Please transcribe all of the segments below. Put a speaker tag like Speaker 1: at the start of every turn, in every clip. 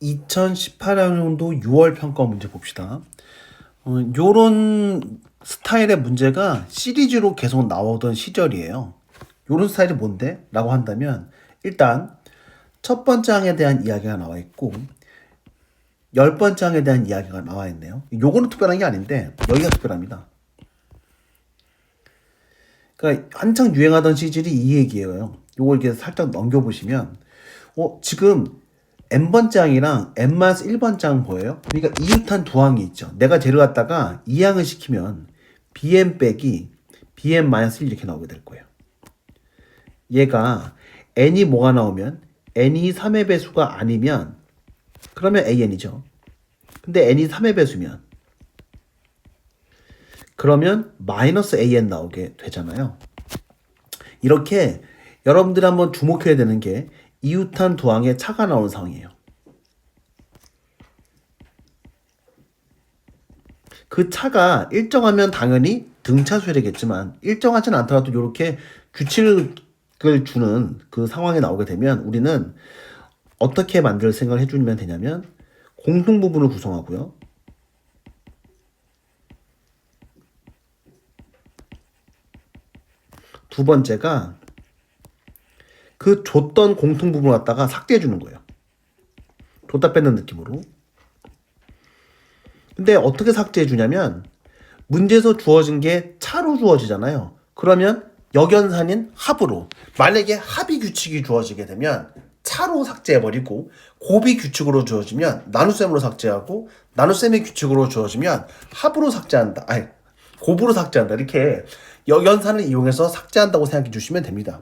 Speaker 1: 2018년도 6월 평가 문제 봅시다. 요런 스타일의 문제가 시리즈로 계속 나오던 시절이에요. 요런 스타일이 뭔데? 라고 한다면 일단 첫 번째 항에 대한 이야기가 나와 있고 10번째 항에 대한 이야기가 나와 있네요. 요거는 특별한 게 아닌데 여기가 특별합니다. 그러니까 한창 유행하던 시절이 이 얘기예요. 요걸 이렇게 살짝 넘겨보시면 지금 n번째 항이랑 n-1번째 항 보여요? 그러니까 이웃한 두 항이 있죠. 내가 쟤를 갖다가 이 항을 시키면 bn 빼기 bn-1 이렇게 나오게 될 거예요. 얘가 n이 뭐가 나오면 n이 3의 배수가 아니면 그러면 an이죠. 근데 n이 3의 배수면 그러면 마이너스 an 나오게 되잖아요. 이렇게 여러분들이 한번 주목해야 되는 게 이웃한 두 항에 차가 나오는 상황이에요. 그 차가 일정하면 당연히 등차수열이겠지만 일정하진 않더라도 이렇게 규칙을 주는 그 상황에 나오게 되면 우리는 어떻게 만들 생각을 해주면 되냐면 공통 부분을 구성하고요. 두 번째가 그 줬던 공통 부분을 갖다가 삭제해 주는 거예요. 줬다 뺏는 느낌으로. 근데 어떻게 삭제해 주냐면 문제에서 주어진 게 차로 주어지잖아요. 그러면 역연산인 합으로 만약에 합의 규칙이 주어지게 되면 차로 삭제해버리고 곱이 규칙으로 주어지면 나눗셈으로 삭제하고 나눗셈의 규칙으로 주어지면 합으로 삭제한다. 아니 곱으로 삭제한다. 이렇게 역연산을 이용해서 삭제한다고 생각해 주시면 됩니다.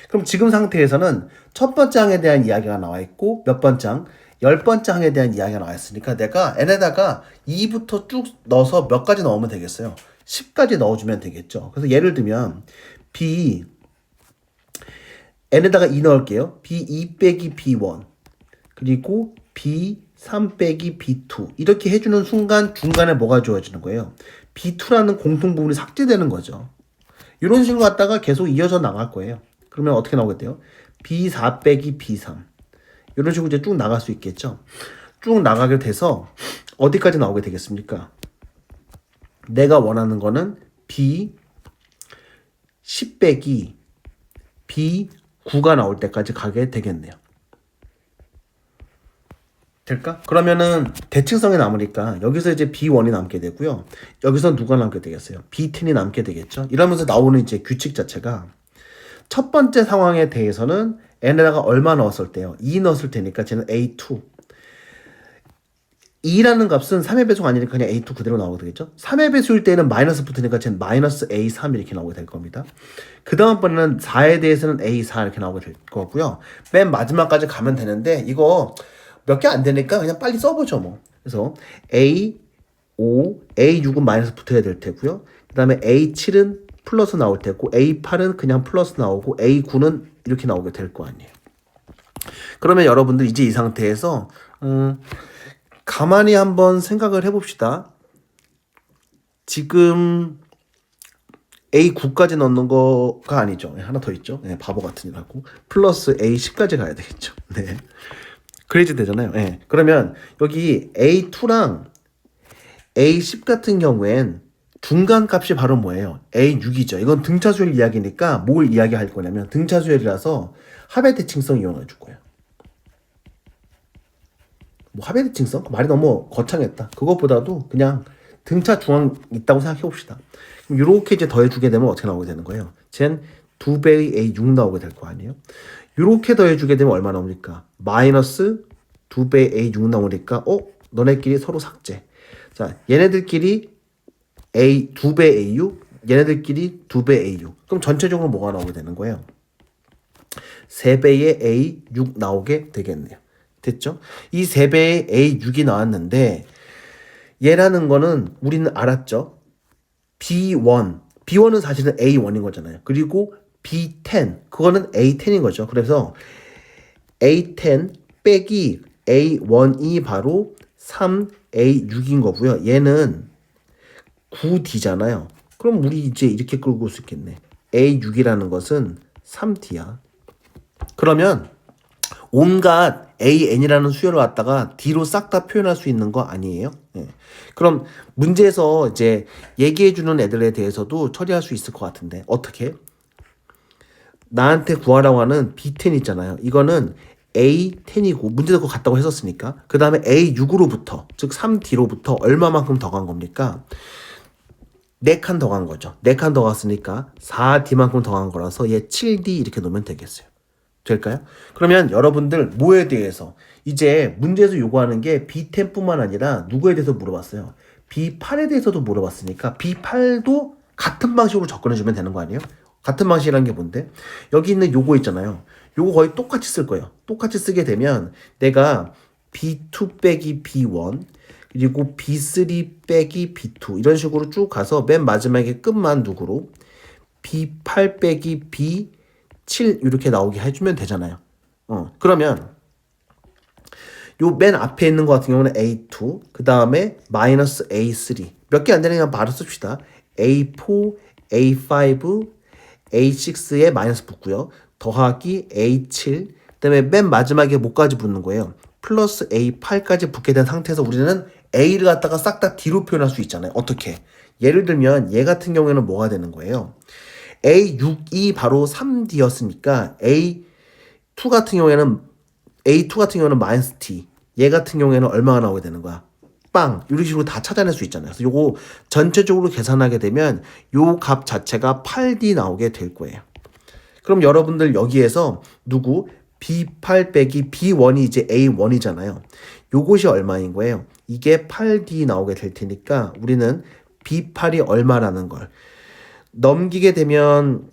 Speaker 1: 그럼 지금 상태에서는 첫 번째 항에 대한 이야기가 나와 있고 몇 번째 항? 10번째 항에 대한 이야기가 나와 있으니까 내가 n에다가 2부터 쭉 넣어서 몇 가지 넣으면 되겠어요? 10까지 넣어주면 되겠죠. 그래서 예를 들면 b n에다가 2 넣을게요. b2 빼기 b1 그리고 b3 빼기 b2 이렇게 해주는 순간 중간에 뭐가 주어지는 거예요? b2라는 공통 부분이 삭제되는 거죠. 이런 식으로 갖다가 계속 이어져 나갈 거예요. 그러면 어떻게 나오겠대요? b4 빼기 b3 이런 식으로 이제 쭉 나갈 수 있겠죠. 쭉 나가게 돼서 어디까지 나오게 되겠습니까? 내가 원하는 거는 b 10 빼기 b9가 나올 때까지 가게 되겠네요. 될까? 그러면은 대칭성이 남으니까 여기서 이제 b1이 남게 되고요. 여기서 누가 남게 되겠어요? b10이 남게 되겠죠. 이러면서 나오는 이제 규칙 자체가 첫 번째 상황에 대해서는 n에다가 얼마 넣었을 때요? 2 넣었을 테니까 쟤는 a2. 2라는 값은 3의 배수가 아니니까 그냥 a2 그대로 나오게 되겠죠? 3의 배수일 때는 마이너스 붙으니까 쟤는 마이너스 a3 이렇게 나오게 될 겁니다. 그 다음번에는 4에 대해서는 a4 이렇게 나오게 될 거고요. 맨 마지막까지 가면 되는데 이거 몇 개 안 되니까 그냥 빨리 써보죠 뭐. 그래서 a5, a6은 마이너스 붙어야 될 테고요. 그 다음에 a7은 플러스 나올 테고 A8은 그냥 플러스 나오고 A9는 이렇게 나오게 될 거 아니에요. 그러면 여러분들 이제 이 상태에서 가만히 한번 생각을 해봅시다. 지금 A9까지 넣는 거가 아니죠. 하나 더 있죠. 네, 바보 같은 일 하고 플러스 A10까지 가야 되겠죠. 네. 그래야지 되잖아요. 네. 그러면 여기 A2랑 A10 같은 경우엔 중간 값이 바로 뭐예요? A6이죠. 이건 등차수열 이야기니까 뭘 이야기할 거냐면 등차수열이라서 합의 대칭성 이용해 줄 거예요. 뭐 합의 대칭성? 말이 너무 거창했다. 그것보다도 그냥 등차 중앙 있다고 생각해 봅시다. 이렇게 이제 더해주게 되면 어떻게 나오게 되는 거예요? 쟨 2배의 A6 나오게 될 거 아니에요? 이렇게 더해주게 되면 얼마 나옵니까? 마이너스 2배의 A6 나오니까 너네끼리 서로 삭제. 자, 얘네들끼리 A 2배 A6 얘네들끼리 2배 A6 그럼 전체적으로 뭐가 나오게 되는 거예요? 3배의 A6 나오게 되겠네요. 됐죠? 이 3배의 A6이 나왔는데 얘라는 거는 우리는 알았죠? B1은 사실은 A1인 거잖아요. 그리고 B10 그거는 A10인 거죠. 그래서 A10 빼기 A1이 바로 3A6인 거고요. 얘는 9D잖아요. 그럼 우리 이제 이렇게 끌고 올 수 있겠네. A6이라는 것은 3D야. 그러면 온갖 AN이라는 수열을 갖다가 D로 싹 다 표현할 수 있는 거 아니에요? 예. 그럼 문제에서 이제 얘기해주는 애들에 대해서도 처리할 수 있을 것 같은데 어떻게? 나한테 구하라고 하는 B10 있잖아요. 이거는 A10이고 문제도 그거 같다고 했었으니까 그 다음에 A6으로부터 즉 3D로부터 얼마만큼 더 간 겁니까? 4칸 더 간 거죠. 4칸 더 갔으니까 4D만큼 더 간 거라서 얘 7D 이렇게 놓으면 되겠어요. 될까요? 그러면 여러분들 뭐에 대해서 이제 문제에서 요구하는 게 B10뿐만 아니라 누구에 대해서 물어봤어요. B8에 대해서도 물어봤으니까 B8도 같은 방식으로 접근해주면 되는 거 아니에요? 같은 방식이라는 게 뭔데? 여기 있는 요거 있잖아요. 요거 거의 똑같이 쓸 거예요. 똑같이 쓰게 되면 내가 B2 빼기 B1 그리고 B3 빼기 B2 이런 식으로 쭉 가서 맨 마지막에 끝만 누구로 B8 빼기 B7 이렇게 나오게 해주면 되잖아요. 그러면 요 맨 앞에 있는 것 같은 경우는 A2 그 다음에 마이너스 A3 몇 개 안 되니까 바로 씁시다. A4, A5, A6에 마이너스 붙고요. 더하기 A7 그 다음에 맨 마지막에 뭐까지 붙는 거예요. 플러스 A8까지 붙게 된 상태에서 우리는 A를 갖다가 싹 다 D로 표현할 수 있잖아요. 어떻게? 예를 들면 얘 같은 경우에는 뭐가 되는 거예요. A6이 바로 3D였으니까 A2 같은 경우에는 마이너스 T 얘 같은 경우에는 얼마가 나오게 되는 거야? 빵 이런 식으로 다 찾아낼 수 있잖아요. 그래서 요거 전체적으로 계산하게 되면 요 값 자체가 8D 나오게 될 거예요. 그럼 여러분들 여기에서 누구? B8 빼기 B1이 이제 A1이잖아요. 요것이 얼마인 거예요? 이게 8D 나오게 될 테니까 우리는 B8이 얼마라는 걸 넘기게 되면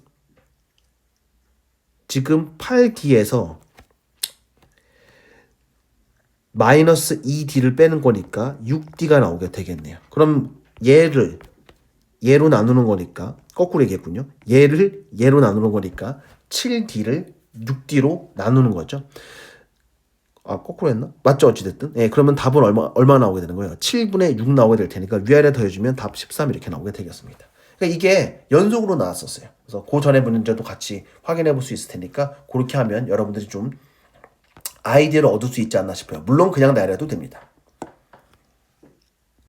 Speaker 1: 지금 8D에서 마이너스 2D를 빼는 거니까 6D가 나오게 되겠네요. 그럼 얘로 나누는 거니까 거꾸로 얘기했군요. 얘로 나누는 거니까 7D를 6D로 나누는 거죠. 아, 거꾸로 했나? 맞죠? 어찌됐든. 예, 그러면 답은 얼마 나오게 되는 거예요? 7분의 6 나오게 될 테니까 위아래 더해주면 답 13 이렇게 나오게 되겠습니다. 그러니까 이게 연속으로 나왔었어요. 그래서 그 전에 문제도 같이 확인해 볼 수 있을 테니까 그렇게 하면 여러분들이 좀 아이디어를 얻을 수 있지 않나 싶어요. 물론 그냥 내려도 됩니다.